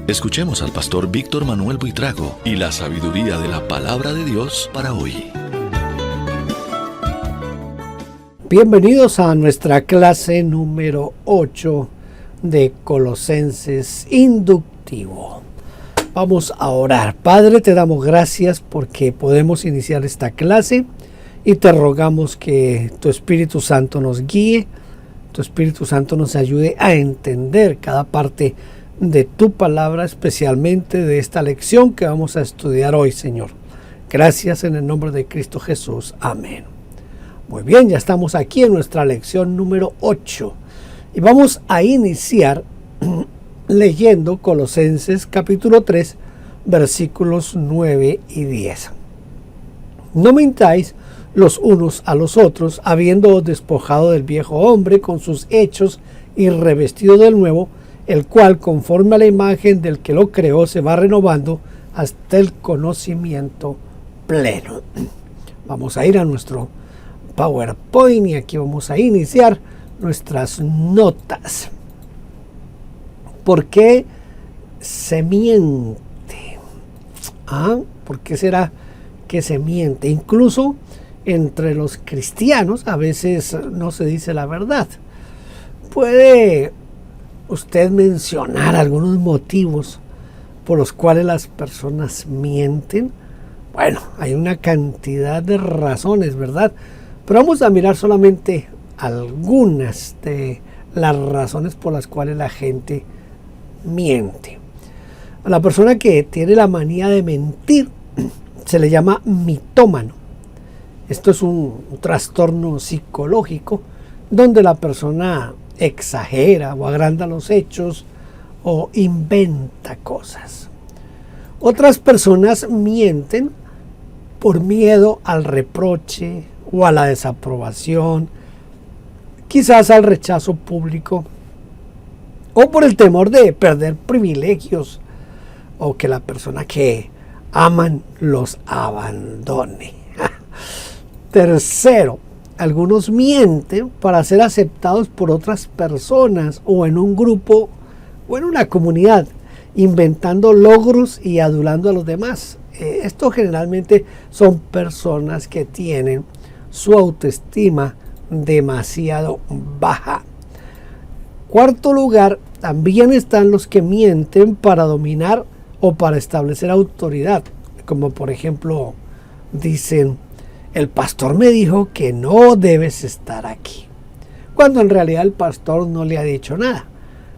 Escuchemos al pastor Víctor Manuel Buitrago y la sabiduría de la palabra de Dios para hoy. Bienvenidos a nuestra clase número 8 de Colosenses Inductivo. Vamos a orar. Padre, te damos gracias porque podemos iniciar esta clase y te rogamos que tu Espíritu Santo nos guíe, tu Espíritu Santo nos ayude a entender cada parte de tu palabra, especialmente de esta lección que vamos a estudiar hoy, Señor. Gracias en el nombre de Cristo Jesús. Amén. Muy bien, ya estamos aquí en nuestra lección número 8 y vamos a iniciar leyendo Colosenses capítulo 3, versículos 9 y 10. No mintáis los unos a los otros, habiendo despojado del viejo hombre con sus hechos y revestido del nuevo, el cual, conforme a la imagen del que lo creó, se va renovando hasta el conocimiento pleno. Vamos a ir a nuestro PowerPoint y aquí vamos a iniciar nuestras notas. ¿Por qué se miente? ¿Por qué será que se miente? Incluso entre los cristianos a veces no se dice la verdad. ¿Puede usted mencionar algunos motivos por los cuales las personas mienten? Bueno, hay una cantidad de razones, ¿verdad? Pero vamos a mirar solamente algunas de las razones por las cuales la gente miente. A la persona que tiene la manía de mentir se le llama mitómano. Esto es un trastorno psicológico donde la persona exagera o agranda los hechos o inventa cosas. Otras personas mienten por miedo al reproche o a la desaprobación, quizás al rechazo público, o por el temor de perder privilegios o que la persona que aman los abandone. Tercero, algunos mienten para ser aceptados por otras personas o en un grupo o en una comunidad, inventando logros y adulando a los demás. Esto generalmente son personas que tienen su autoestima demasiado baja. Cuarto lugar, también están los que mienten para dominar o para establecer autoridad, como por ejemplo dicen: el pastor me dijo que no debes estar aquí, cuando en realidad el pastor no le ha dicho nada.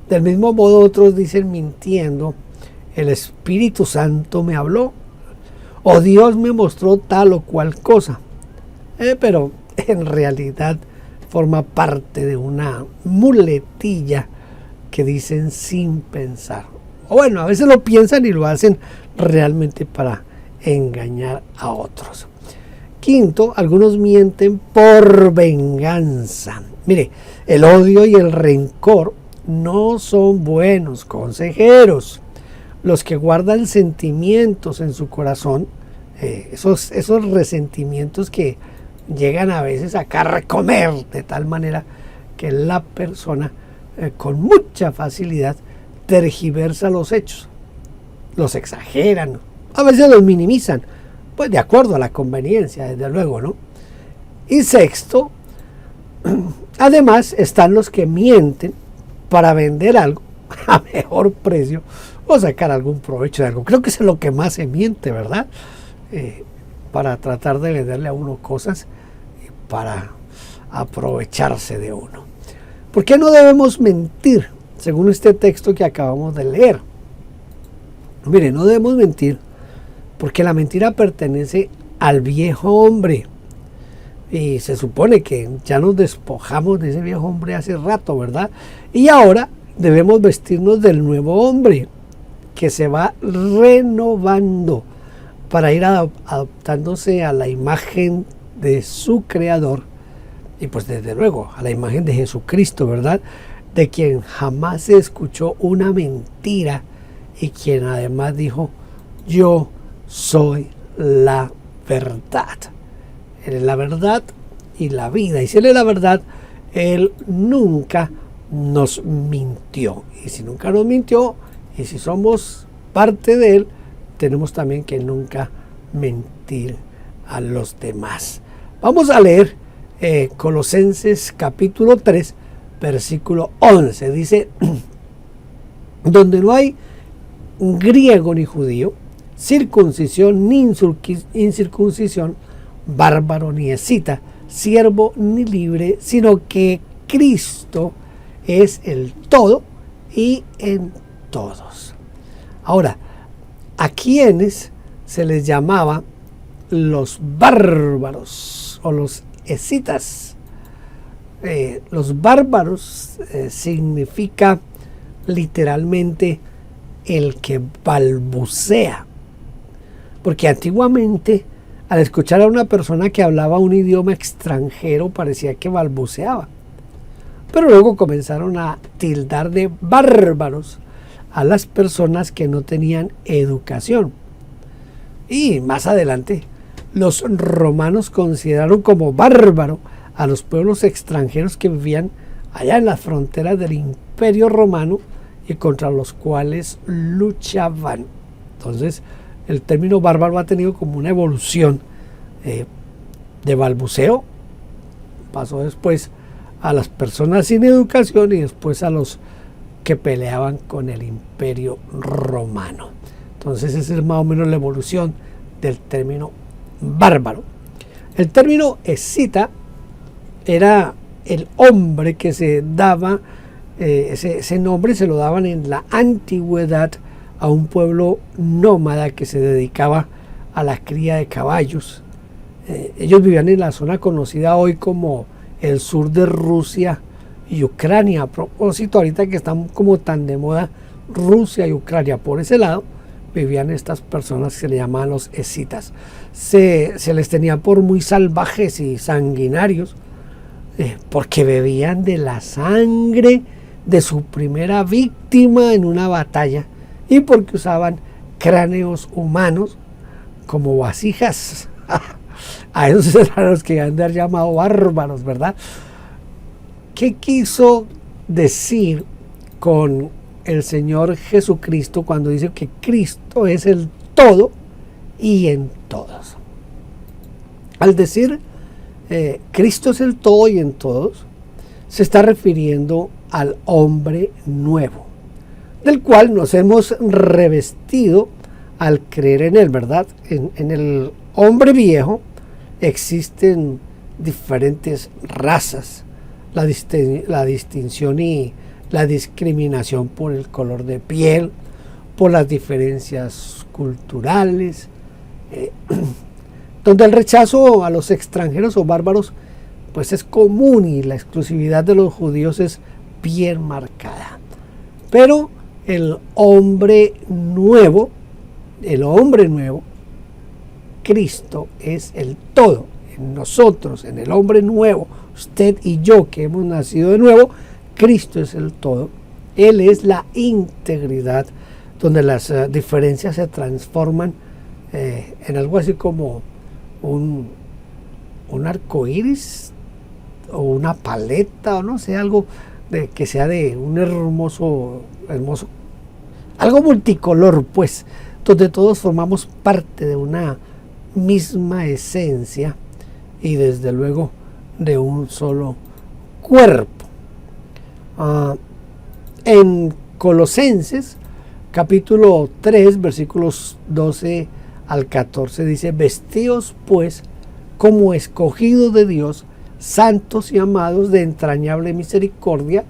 Del mismo modo, otros dicen mintiendo: el Espíritu Santo me habló, o Dios me mostró tal o cual cosa, pero en realidad forma parte de una muletilla que dicen sin pensar. O bueno, a veces lo piensan y lo hacen realmente para engañar a otros. Quinto, algunos mienten por venganza. Mire, el odio y el rencor no son buenos consejeros. Los que guardan sentimientos en su corazón, esos resentimientos que llegan a veces a carcomer de tal manera que la persona con mucha facilidad tergiversa los hechos, los exageran, a veces los minimizan, pues de acuerdo a la conveniencia, desde luego, ¿no? Y sexto, además están los que mienten para vender algo a mejor precio o sacar algún provecho de algo. Creo que es lo que más se miente, ¿verdad? Para tratar de venderle a uno cosas y para aprovecharse de uno. ¿Por qué no debemos mentir? Según este texto que acabamos de leer. Mire, no debemos mentir porque la mentira pertenece al viejo hombre. Y se supone que ya nos despojamos de ese viejo hombre hace rato, ¿verdad? Y ahora debemos vestirnos del nuevo hombre que se va renovando para ir adaptándose a la imagen de su creador y pues desde luego a la imagen de Jesucristo, ¿verdad? De quien jamás se escuchó una mentira y quien además dijo: yo soy la verdad. Él es la verdad y la vida. Y si Él es la verdad, Él nunca nos mintió. Y si nunca nos mintió, Y si somos parte de Él, tenemos también que nunca mentir a los demás. Vamos a leer Colosenses capítulo 3, versículo 11. Dice, donde no hay griego ni judío, circuncisión ni incircuncisión, bárbaro ni escita, siervo ni libre, sino que Cristo es el todo y en todos. Ahora, ¿a quiénes se les llamaba los bárbaros o los escitas? Los bárbaros significa literalmente el que balbucea, porque antiguamente al escuchar a una persona que hablaba un idioma extranjero parecía que balbuceaba, pero luego comenzaron a tildar de bárbaros a las personas que no tenían educación. Y más adelante los romanos consideraron como bárbaro a los pueblos extranjeros que vivían allá en las fronteras del Imperio Romano y contra los cuales luchaban. Entonces el término bárbaro ha tenido como una evolución de balbuceo, pasó después a las personas sin educación y después a los que peleaban con el Imperio Romano. Entonces esa es más o menos la evolución del término bárbaro. El término escita era el hombre que se daba, ese nombre se lo daban en la antigüedad a un pueblo nómada que se dedicaba a la cría de caballos. Ellos vivían en la zona conocida hoy como el sur de Rusia y Ucrania. A propósito, ahorita que están como tan de moda Rusia y Ucrania, por ese lado vivían estas personas que se le llamaban los escitas. Se les tenía por muy salvajes y sanguinarios, porque bebían de la sangre de su primera víctima en una batalla y porque usaban cráneos humanos como vasijas. A esos eran los que han de haber llamado bárbaros, ¿verdad? ¿Qué quiso decir con el Señor Jesucristo cuando dice que Cristo es el todo y en todos? Al decir Cristo es el todo y en todos, se está refiriendo al hombre nuevo, del cual nos hemos revestido al creer en él, ¿verdad? En el hombre viejo existen diferentes razas, la distinción y la discriminación por el color de piel, por las diferencias culturales, donde el rechazo a los extranjeros o bárbaros pues es común y la exclusividad de los judíos es bien marcada. Pero el hombre nuevo, Cristo es el todo. En nosotros, en el hombre nuevo, usted y yo que hemos nacido de nuevo, Cristo es el todo. Él es la integridad, donde las diferencias se transforman en algo así como un arco iris o una paleta, o no sé, algo que sea de un hermoso, algo multicolor, pues, donde todos formamos parte de una misma esencia y desde luego de un solo cuerpo. En Colosenses capítulo 3 versículos 12 al 14 dice: vestíos pues como escogidos de Dios, santos y amados, de entrañable misericordia,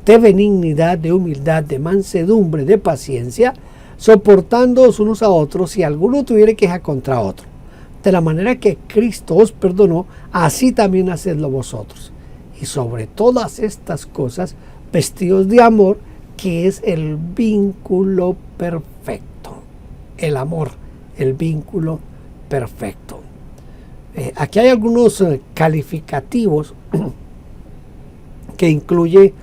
de benignidad, de humildad, de mansedumbre, de paciencia, soportándoos unos a otros si alguno tuviere queja contra otro. De la manera que Cristo os perdonó, así también hacedlo vosotros. Y sobre todas estas cosas, vestidos de amor, que es el vínculo perfecto. El amor, el vínculo perfecto. Aquí hay algunos calificativos que incluye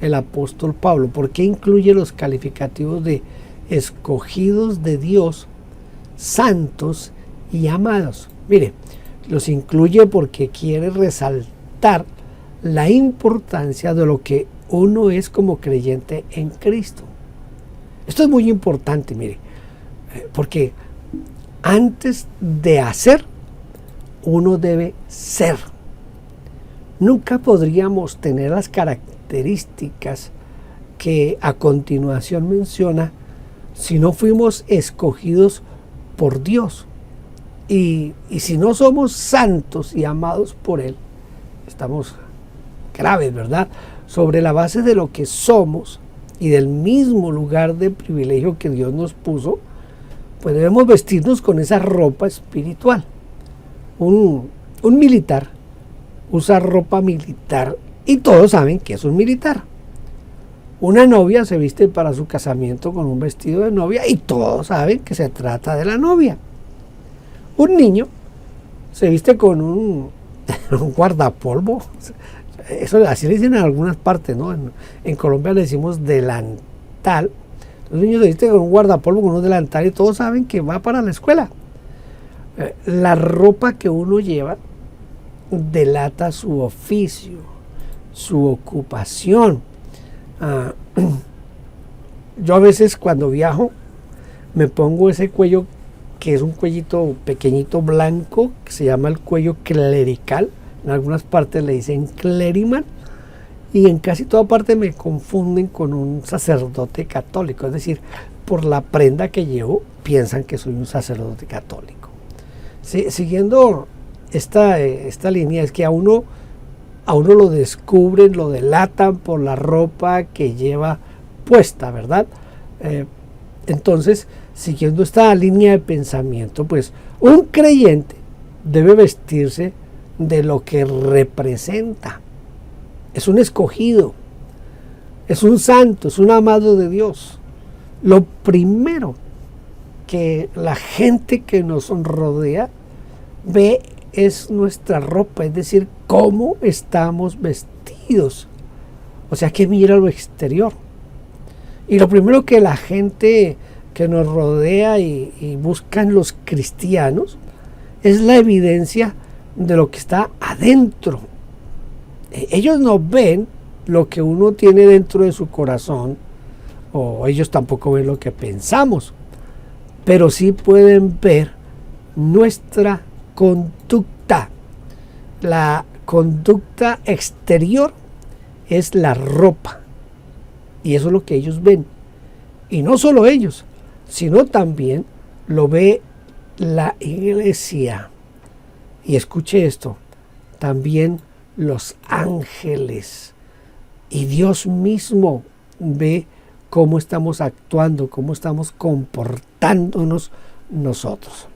el apóstol Pablo. ¿Por qué incluye los calificativos de escogidos de Dios, santos y amados? Mire, los incluye porque quiere resaltar la importancia de lo que uno es como creyente en Cristo. Esto es muy importante, mire, porque antes de hacer, uno debe ser. Nunca podríamos tener las características que a continuación menciona si no fuimos escogidos por Dios. Y si no somos santos y amados por Él, estamos graves, ¿verdad? Sobre la base de lo que somos y del mismo lugar de privilegio que Dios nos puso, pues debemos vestirnos con esa ropa espiritual. Un militar usa ropa militar y todos saben que es un militar. Una novia se viste para su casamiento con un vestido de novia y todos saben que se trata de la novia. Un niño se viste con un guardapolvo. Eso así le dicen en algunas partes, ¿no? En Colombia le decimos delantal. Los niños se visten con un guardapolvo, con un delantal y todos saben que va para la escuela. La ropa que uno lleva delata su oficio, su ocupación. Yo a veces cuando viajo me pongo ese cuello que es un cuellito pequeñito blanco que se llama el cuello clerical. En algunas partes le dicen cleriman y en casi toda parte me confunden con un sacerdote católico, es decir, por la prenda que llevo piensan que soy un sacerdote católico. Siguiendo esta línea, es que a uno lo descubren, lo delatan por la ropa que lleva puesta, ¿verdad? Entonces, siguiendo esta línea de pensamiento, pues un creyente debe vestirse de lo que representa. Es un escogido, es un santo, es un amado de Dios. Lo primero que la gente que nos rodea ve es nuestra ropa, es decir, cómo estamos vestidos. O sea, que mira lo exterior. Y lo primero que la gente que nos rodea y buscan los cristianos es la evidencia de lo que está adentro. Ellos no ven lo que uno tiene dentro de su corazón, o ellos tampoco ven lo que pensamos, pero sí pueden ver nuestra conducta. La conducta exterior es la ropa, y eso es lo que ellos ven. Y no solo ellos, sino también lo ve la iglesia. Y escuche esto, también los ángeles y Dios mismo ve cómo estamos actuando, cómo estamos comportándonos nosotros.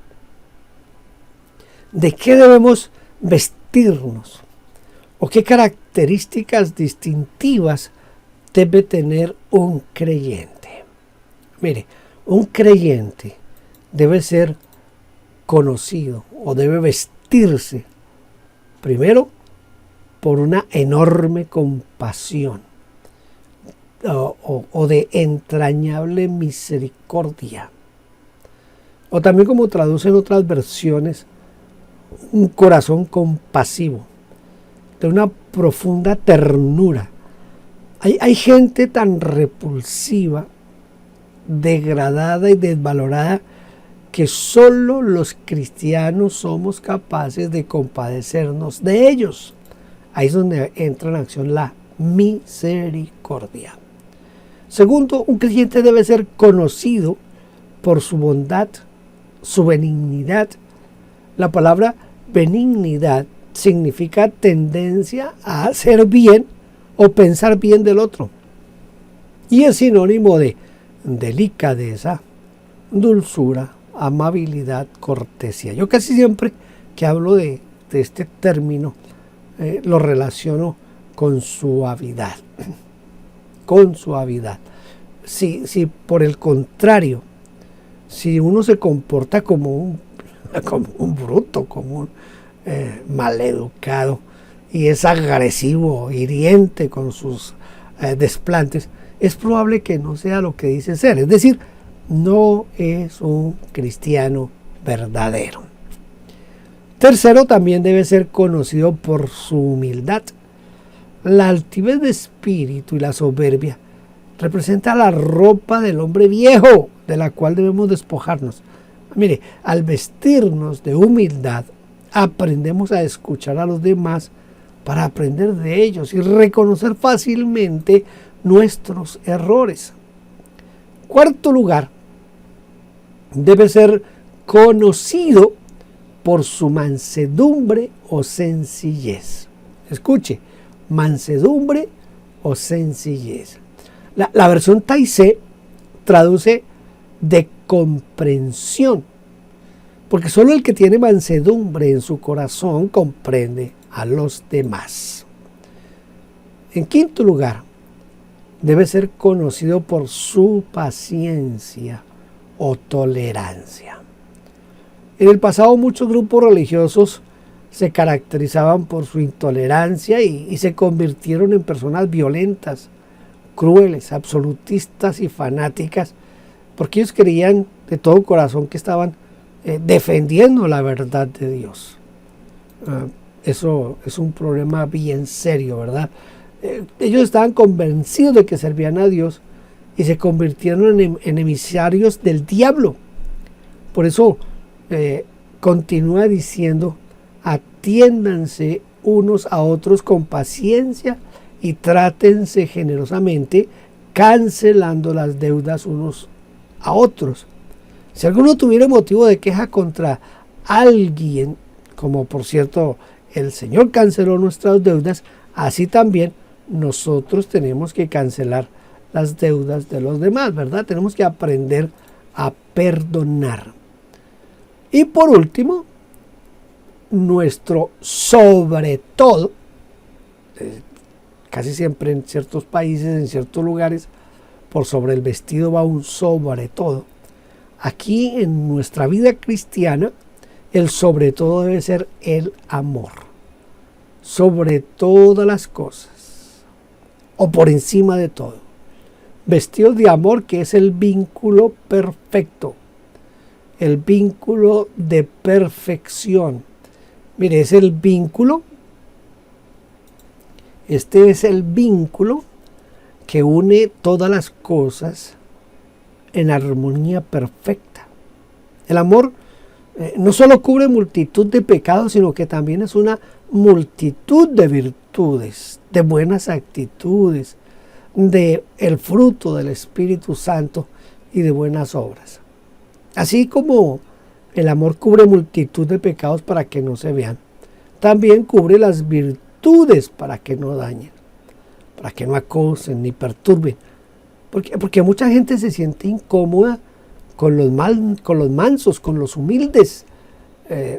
¿De qué debemos vestirnos? ¿O qué características distintivas debe tener un creyente? Mire, un creyente debe ser conocido o debe vestirse primero por una enorme compasión o de entrañable misericordia, o también, como traducen otras versiones, un corazón compasivo, de una profunda ternura. Hay gente tan repulsiva, degradada y desvalorada, que solo los cristianos somos capaces de compadecernos de ellos. Ahí es donde entra en acción la misericordia. Segundo, un creyente debe ser conocido por su bondad, su benignidad. La palabra benignidad significa tendencia a hacer bien o pensar bien del otro. Y es sinónimo de delicadeza, dulzura, amabilidad, cortesía. Yo casi siempre que hablo de este término lo relaciono con suavidad. Con suavidad. Si por el contrario, si uno se comporta como un bruto, como un maleducado y es agresivo, hiriente con sus desplantes, es probable que no sea lo que dice ser. Es decir, no es un cristiano verdadero. Tercero, también debe ser conocido por su humildad. La altivez de espíritu y la soberbia representa la ropa del hombre viejo, de la cual debemos despojarnos. Mire, al vestirnos de humildad, aprendemos a escuchar a los demás para aprender de ellos y reconocer fácilmente nuestros errores. Cuarto lugar, debe ser conocido por su mansedumbre o sencillez. Escuche, mansedumbre o sencillez. La versión Taizé traduce de comprensión, porque solo el que tiene mansedumbre en su corazón comprende a los demás. En quinto lugar, debe ser conocido por su paciencia o tolerancia. En el pasado muchos grupos religiosos se caracterizaban por su intolerancia y se convirtieron en personas violentas, crueles, absolutistas y fanáticas, porque ellos creían de todo corazón que estaban defendiendo la verdad de Dios. Eso es un problema bien serio, ¿verdad? Ellos estaban convencidos de que servían a Dios y se convirtieron en emisarios del diablo. Por eso continúa diciendo: atiéndanse unos a otros con paciencia y trátense generosamente, cancelando las deudas unos a otros. Si alguno tuviera motivo de queja contra alguien, como por cierto el Señor canceló nuestras deudas, así también nosotros tenemos que cancelar las deudas de los demás, ¿verdad? Tenemos que aprender a perdonar. Y por último, nuestro sobre todo, casi siempre en ciertos países, en ciertos lugares, por sobre el vestido va un sobre todo. Aquí en nuestra vida cristiana, el sobre todo debe ser el amor. Sobre todas las cosas, o por encima de todo. Vestidos de amor, que es el vínculo perfecto. El vínculo de perfección. Mire, es el vínculo. Este es el vínculo que une todas las cosas en armonía perfecta. El amor no solo cubre multitud de pecados, sino que también es una multitud de virtudes, de buenas actitudes, de el fruto del Espíritu Santo y de buenas obras. Así como el amor cubre multitud de pecados para que no se vean, también cubre las virtudes para que no dañen, para que no acosen ni perturben. Porque mucha gente se siente incómoda con los mansos, con los humildes,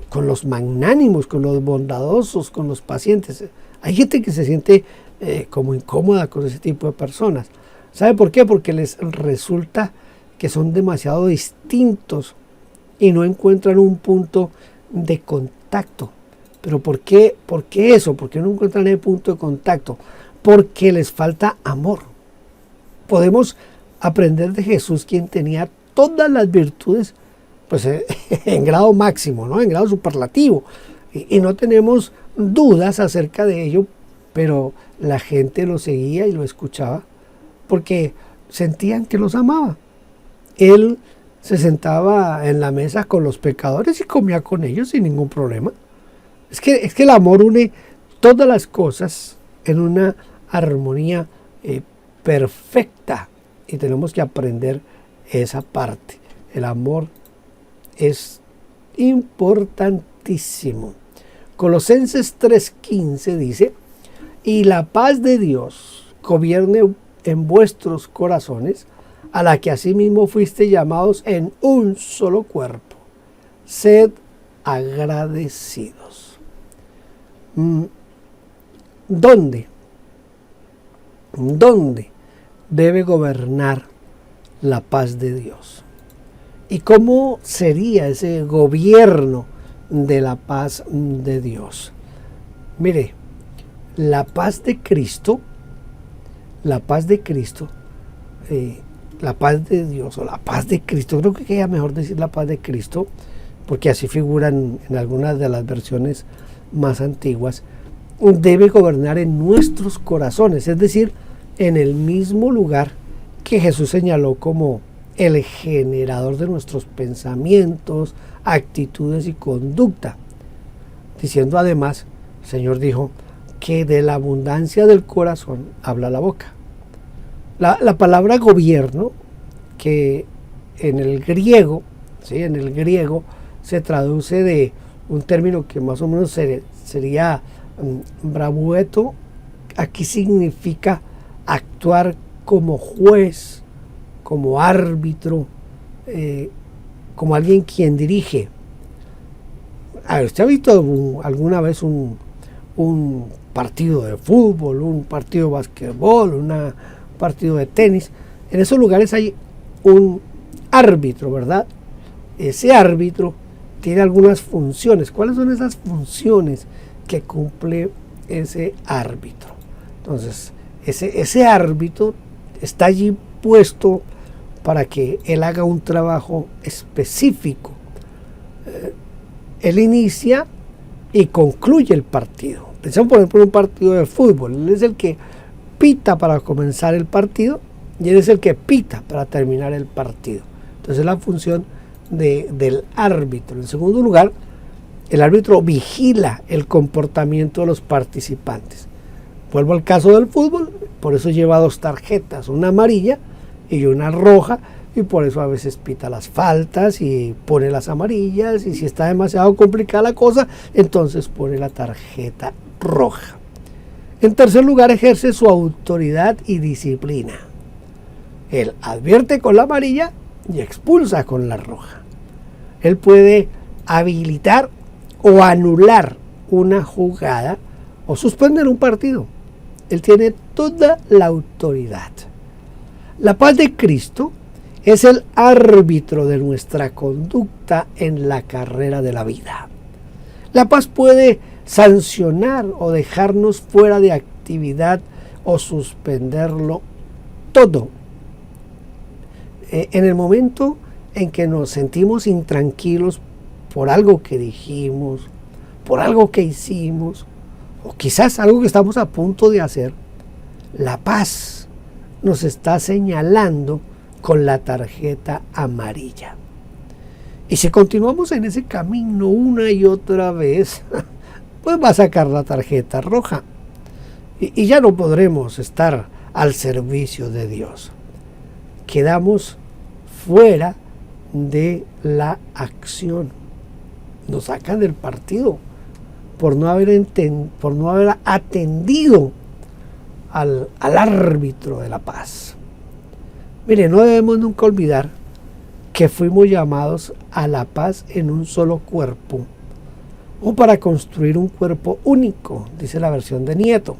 con los magnánimos, con los bondadosos, con los pacientes. Hay gente que se siente como incómoda con ese tipo de personas. ¿Sabe por qué? Porque les resulta que son demasiado distintos y no encuentran un punto de contacto. ¿Pero por qué eso? ¿Por qué no encuentran el punto de contacto? Porque les falta amor. Podemos aprender de Jesús, quien tenía todas las virtudes pues, en grado máximo, ¿no? En grado superlativo. Y no tenemos dudas acerca de ello, pero la gente lo seguía y lo escuchaba porque sentían que los amaba. Él se sentaba en la mesa con los pecadores y comía con ellos sin ningún problema. Es que el amor une todas las cosas en una armonía perfecta, y tenemos que aprender esa parte. El amor es importantísimo. Colosenses 3:15 dice: y la paz de Dios gobierne en vuestros corazones, a la que asimismo fuiste llamados en un solo cuerpo. Sed agradecidos. ¿Dónde debe gobernar la paz de Dios? ¿Y cómo sería ese gobierno de la paz de Dios? Mire, la paz de Cristo, la paz de Dios, o la paz de Cristo, creo que queda mejor decir la paz de Cristo, porque así figuran en algunas de las versiones más antiguas, debe gobernar en nuestros corazones, es decir, en el mismo lugar que Jesús señaló como el generador de nuestros pensamientos, actitudes y conducta, diciendo además, el Señor dijo, que de la abundancia del corazón habla la boca. La palabra gobierno, que en el griego, ¿sí? En el griego se traduce de un término que más o menos sería bravueto, aquí significa actuar como juez, como árbitro, como alguien quien dirige. A ver, ¿usted ha visto alguna vez un partido de fútbol, un partido de basquetbol, un partido de tenis? En esos lugares hay un árbitro, ¿verdad? Ese árbitro tiene algunas funciones. ¿Cuáles son esas funciones que cumple ese árbitro? Entonces, ese árbitro está allí puesto para que él haga un trabajo específico. Él inicia y concluye el partido. Pensamos, por ejemplo, en un partido de fútbol. Él es el que pita para comenzar el partido y él es el que pita para terminar el partido. Entonces es la función del árbitro. En segundo lugar, el árbitro vigila el comportamiento de los participantes. Vuelvo al caso del fútbol, por eso lleva 2 tarjetas, una amarilla y una roja, y por eso a veces pita las faltas y pone las amarillas, y si está demasiado complicada la cosa, entonces pone la tarjeta roja. En tercer lugar, ejerce su autoridad y disciplina. Él advierte con la amarilla y expulsa con la roja. Él puede habilitar o anular una jugada o suspender un partido. Él tiene toda la autoridad. La paz de Cristo es el árbitro de nuestra conducta en la carrera de la vida. La paz puede sancionar o dejarnos fuera de actividad o suspenderlo todo. En el momento en que nos sentimos intranquilos por algo que dijimos, por algo que hicimos, o quizás algo que estamos a punto de hacer, la paz nos está señalando con la tarjeta amarilla. Y si continuamos en ese camino una y otra vez, pues va a sacar la tarjeta roja. Y ya no podremos estar al servicio de Dios. Quedamos fuera de la acción. Nos sacan del partido por no haber atendido al árbitro de la paz. Mire, no debemos nunca olvidar que fuimos llamados a la paz en un solo cuerpo, o para construir un cuerpo único, dice la versión de Nieto.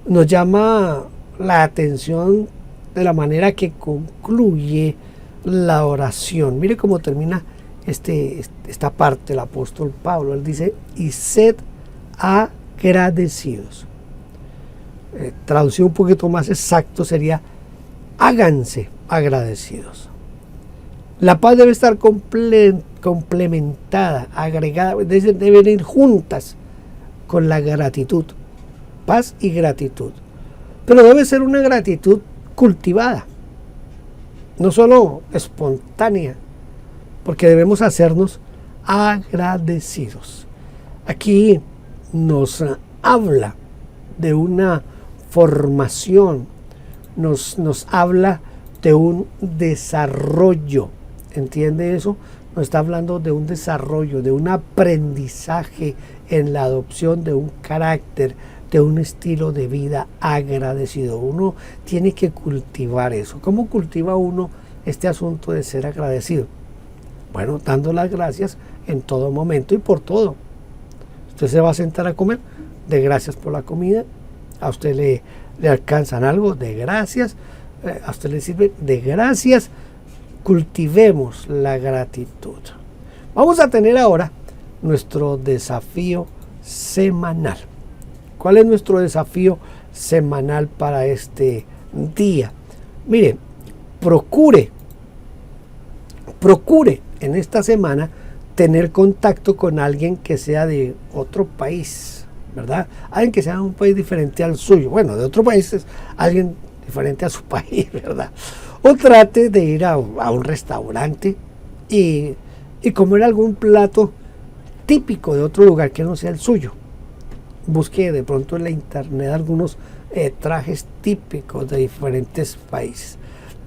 Nos llama la atención de la manera que concluye la oración. Mire cómo termina esta parte el apóstol Pablo. Él dice, y sed agradecidos. Traducido un poquito más exacto sería, háganse agradecidos. La paz debe estar complementada, agregada, deben ir juntas con la gratitud. Paz y gratitud. Pero debe ser una gratitud cultivada, no solo espontánea, porque debemos hacernos agradecidos. Aquí nos habla de una formación, nos habla de un desarrollo. ¿Entiende eso? Nos está hablando de un desarrollo, de un aprendizaje en la adopción de un carácter, de un estilo de vida agradecido. Uno tiene que cultivar eso. ¿Cómo cultiva uno este asunto de ser agradecido? Bueno, dando las gracias en todo momento y por todo. Usted se va a sentar a comer, de gracias por la comida. A usted le alcanzan algo, de gracias. A usted le sirve, de gracias. Cultivemos la gratitud. Vamos a tener ahora nuestro desafío semanal. ¿Cuál es nuestro desafío semanal para este día? Mire, procure en esta semana tener contacto con alguien que sea de otro país, ¿verdad? Alguien que sea de un país diferente al suyo. Bueno, de otro país es alguien diferente a su país, ¿verdad? O trate de ir a un restaurante y comer algún plato típico de otro lugar que no sea el suyo. Busque de pronto en la internet algunos trajes típicos de diferentes países.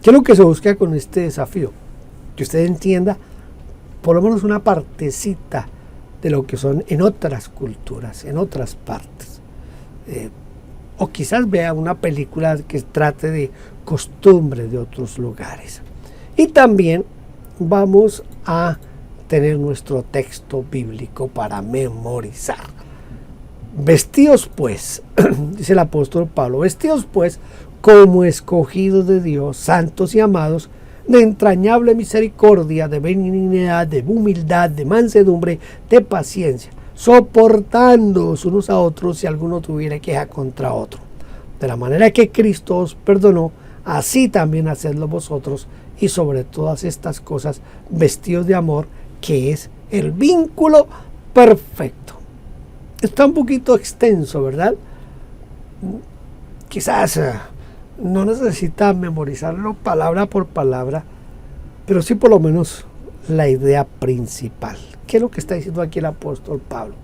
¿Qué es lo que se busca con este desafío? Que usted entienda por lo menos una partecita de lo que son en otras culturas, en otras partes. O quizás vea una película que trate de costumbres de otros lugares. Y también vamos a tener nuestro texto bíblico para memorizar. Vestidos pues, dice el apóstol Pablo, vestidos pues como escogidos de Dios, santos y amados, de entrañable misericordia, de benignidad, de humildad, de mansedumbre, de paciencia, soportándoos unos a otros si alguno tuviera queja contra otro. De la manera que Cristo os perdonó, así también hacedlo vosotros, y sobre todas estas cosas vestidos de amor, que es el vínculo perfecto. Está un poquito extenso, ¿verdad? Quizás no necesita memorizarlo palabra por palabra, pero sí por lo menos la idea principal. ¿Qué es lo que está diciendo aquí el apóstol Pablo?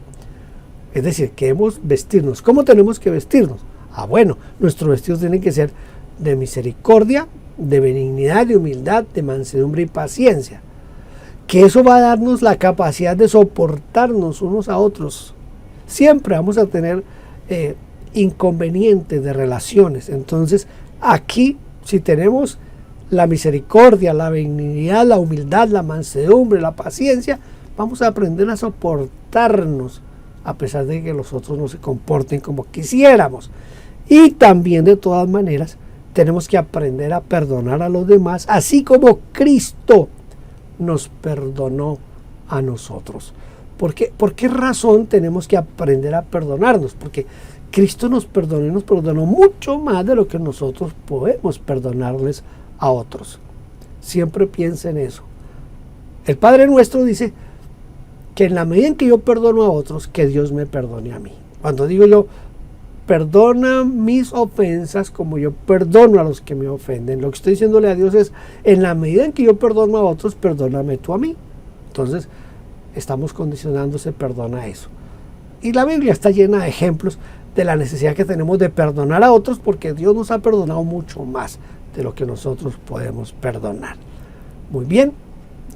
Es decir, que debemos vestirnos. ¿Cómo tenemos que vestirnos? Bueno, nuestros vestidos tienen que ser de misericordia, de benignidad, de humildad, de mansedumbre y paciencia. Que eso va a darnos la capacidad de soportarnos unos a otros. Siempre vamos a tener inconvenientes de relaciones. Entonces, aquí, si tenemos la misericordia, la benignidad, la humildad, la mansedumbre, la paciencia, vamos a aprender a soportarnos a pesar de que los otros no se comporten como quisiéramos. Y también, de todas maneras, tenemos que aprender a perdonar a los demás, así como Cristo nos perdonó a nosotros. ¿Por qué razón tenemos que aprender a perdonarnos? Porque Cristo nos perdonó y nos perdonó mucho más de lo que nosotros podemos perdonarles a otros. Siempre piensa en eso. El Padre Nuestro dice que en la medida en que yo perdono a otros, que Dios me perdone a mí. Cuando digo yo, perdona mis ofensas como yo perdono a los que me ofenden, lo que estoy diciéndole a Dios es, en la medida en que yo perdono a otros, perdóname tú a mí. Entonces, estamos condicionando ese perdón a eso. Y la Biblia está llena de ejemplos de la necesidad que tenemos de perdonar a otros, porque Dios nos ha perdonado mucho más de lo que nosotros podemos perdonar. Muy bien,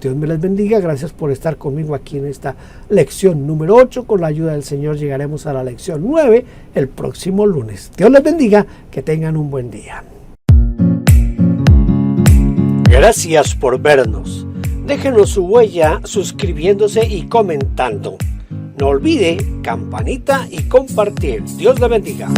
Dios me les bendiga. Gracias por estar conmigo aquí en esta lección número 8. Con la ayuda del Señor llegaremos a la lección 9 el próximo lunes. Dios les bendiga, que tengan un buen día. Gracias por vernos. Déjenos su huella suscribiéndose y comentando. No olvide campanita y compartir. Dios le bendiga.